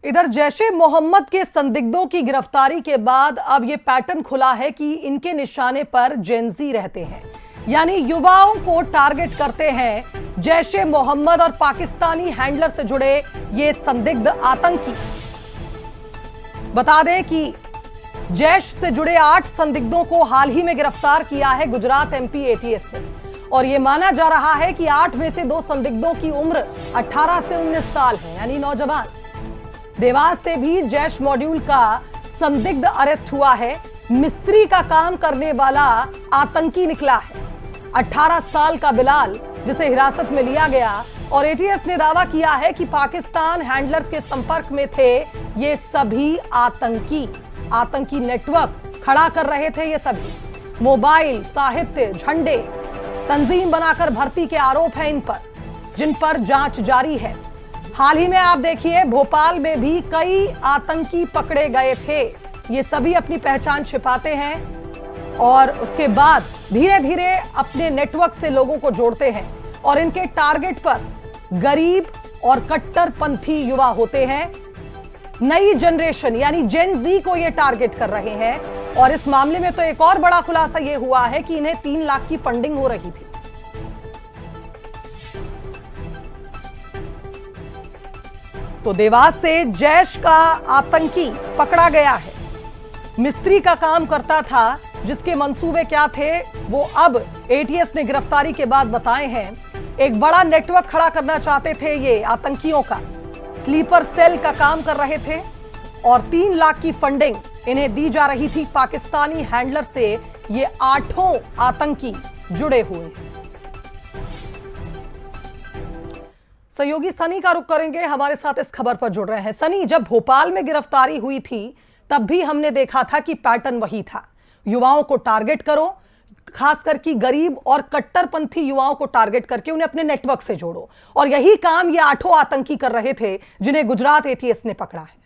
इधर जैश ए मोहम्मद के संदिग्धों की गिरफ्तारी के बाद अब यह पैटर्न खुला है कि इनके निशाने पर जेनजी रहते हैं, यानी युवाओं को टारगेट करते हैं जैश ए मोहम्मद और पाकिस्तानी हैंडलर से जुड़े ये संदिग्ध आतंकी। बता दें कि जैश से जुड़े 8 संदिग्धों को हाल ही में गिरफ्तार किया है गुजरात एमपी एटीएस ने, और यह माना जा रहा है कि 8 में से 2 संदिग्धों की उम्र 18 से 19 साल है, यानी नौजवान। देवास से भी जैश मॉड्यूल का संदिग्ध अरेस्ट हुआ है। मिस्त्री का काम करने वाला आतंकी निकला है। 18 साल का बिलाल, जिसे हिरासत में लिया गया, और एटीएस ने दावा किया है कि पाकिस्तान हैंडलर्स के संपर्क में थे ये सभी आतंकी नेटवर्क खड़ा कर रहे थे। ये सभी मोबाइल, साहित्य, झंडे, तंजीम बनाकर भर्ती के आरोप हैं इन पर, जिन पर जांच जारी है। हाल ही में आप देखिए भोपाल में भी कई आतंकी पकड़े गए थे। ये सभी अपनी पहचान छिपाते हैं और उसके बाद धीरे धीरे अपने नेटवर्क से लोगों को जोड़ते हैं, और इनके टारगेट पर गरीब और कट्टरपंथी युवा होते हैं। नई जनरेशन यानी जेन जी को ये टारगेट कर रहे हैं। और इस मामले में तो एक और बड़ा खुलासा ये हुआ है कि इन्हें 3 लाख की फंडिंग हो रही थी। तो देवास से जैश का आतंकी पकड़ा गया है। मिस्त्री का काम करता था, जिसके मंसूबे क्या थे वो अब एटीएस ने गिरफ्तारी के बाद बताए हैं। एक बड़ा नेटवर्क खड़ा करना चाहते थे ये आतंकियों का, स्लीपर सेल का काम कर रहे थे, और 3 लाख की फंडिंग इन्हें दी जा रही थी पाकिस्तानी हैंडलर से। ये 8 आतंकी जुड़े हुए हैं। सहयोगी सनी का रुख करेंगे, हमारे साथ इस खबर पर जुड़ रहे हैं। सनी, जब भोपाल में गिरफ्तारी हुई थी तब भी हमने देखा था कि पैटर्न वही था, युवाओं को टारगेट करो, खासकर की गरीब और कट्टरपंथी युवाओं को टारगेट करके उन्हें अपने नेटवर्क से जोड़ो, और यही काम ये 8 आतंकी कर रहे थे जिन्हें गुजरात एटीएस ने पकड़ा है।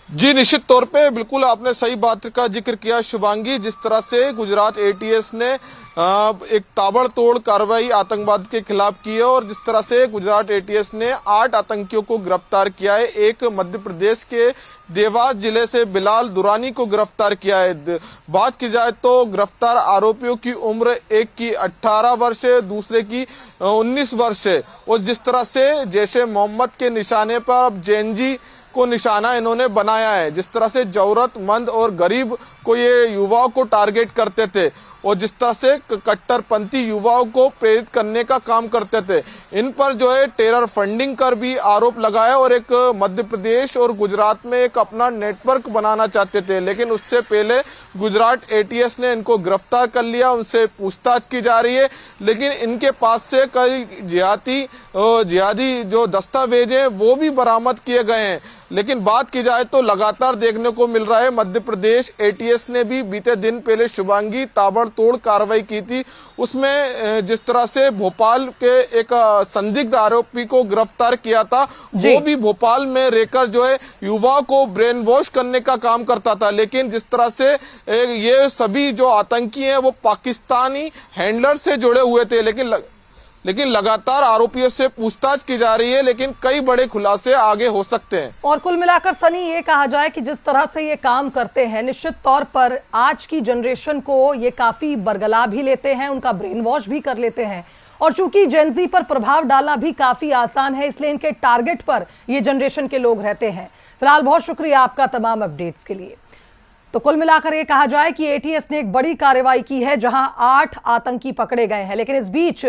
जी, निश्चित तौर पे बिल्कुल आपने सही बात का जिक्र किया शुभांगी। जिस तरह से गुजरात एटीएस ने एक ताबड़तोड़ कार्रवाई आतंकवाद के खिलाफ की है, और जिस तरह से गुजरात एटीएस ने 8 आतंकियों को गिरफ्तार किया है। एक मध्य प्रदेश के देवास जिले से बिलाल दुरानी को गिरफ्तार किया है। बात की जाए तो गिरफ्तार आरोपियों की उम्र एक की 18 वर्ष है, दूसरे की 19 वर्ष है। और जिस तरह से जैश ए मोहम्मद के निशाने पर अब जेएनजी को निशाना इन्होंने बनाया है, जिस तरह से जरूरतमंद और गरीब को ये युवाओं को टारगेट करते थे, और जिस तरह से कट्टरपंथी युवाओं को प्रेरित करने का काम करते थे, इन पर जो है टेरर फंडिंग कर भी आरोप लगाया, और एक मध्य प्रदेश और गुजरात में एक अपना नेटवर्क बनाना चाहते थे। लेकिन उससे पहले गुजरात एटीएस ने इनको गिरफ्तार कर लिया, उनसे पूछताछ की जा रही है। लेकिन इनके पास से कई जिहादी जो दस्तावेज हैं वो भी बरामद किए गए हैं। लेकिन बात की जाए तो लगातार देखने को मिल रहा है, मध्य प्रदेश एटीएस ने भी बीते दिन पहले शुभांगी ताबड़तोड़ कार्रवाई की थी। उसमें जिस तरह से भोपाल के एक संदिग्ध आरोपी को गिरफ्तार किया था, वो भी भोपाल में रहकर जो है युवाओं को ब्रेन वॉश करने का काम करता था। लेकिन जिस तरह से ये सभी जो आतंकी हैं वो पाकिस्तानी हैंडलर से जुड़े हुए थे। लेकिन लगातार आरोपियों से पूछताछ की जा रही है, लेकिन कई बड़े खुलासे आगे हो सकते हैं। और कुल मिलाकर सनी ये कहा जाए कि जिस तरह से ये काम करते हैं, निश्चित तौर पर आज की जनरेशन को ये काफी बरगला भी लेते हैं, उनका ब्रेन वॉश भी कर लेते हैं। और चूंकि जेनजी पर प्रभाव डालना भी काफी आसान है, इसलिए इनके टारगेट पर ये जनरेशन के लोग रहते हैं। फिलहाल बहुत शुक्रिया आपका तमाम अपडेट्स के लिए। तो कुल मिलाकर ये कहा जाए कि एटीएस ने एक बड़ी कार्रवाई की है, जहां 8 आतंकी पकड़े गए हैं। लेकिन इस बीच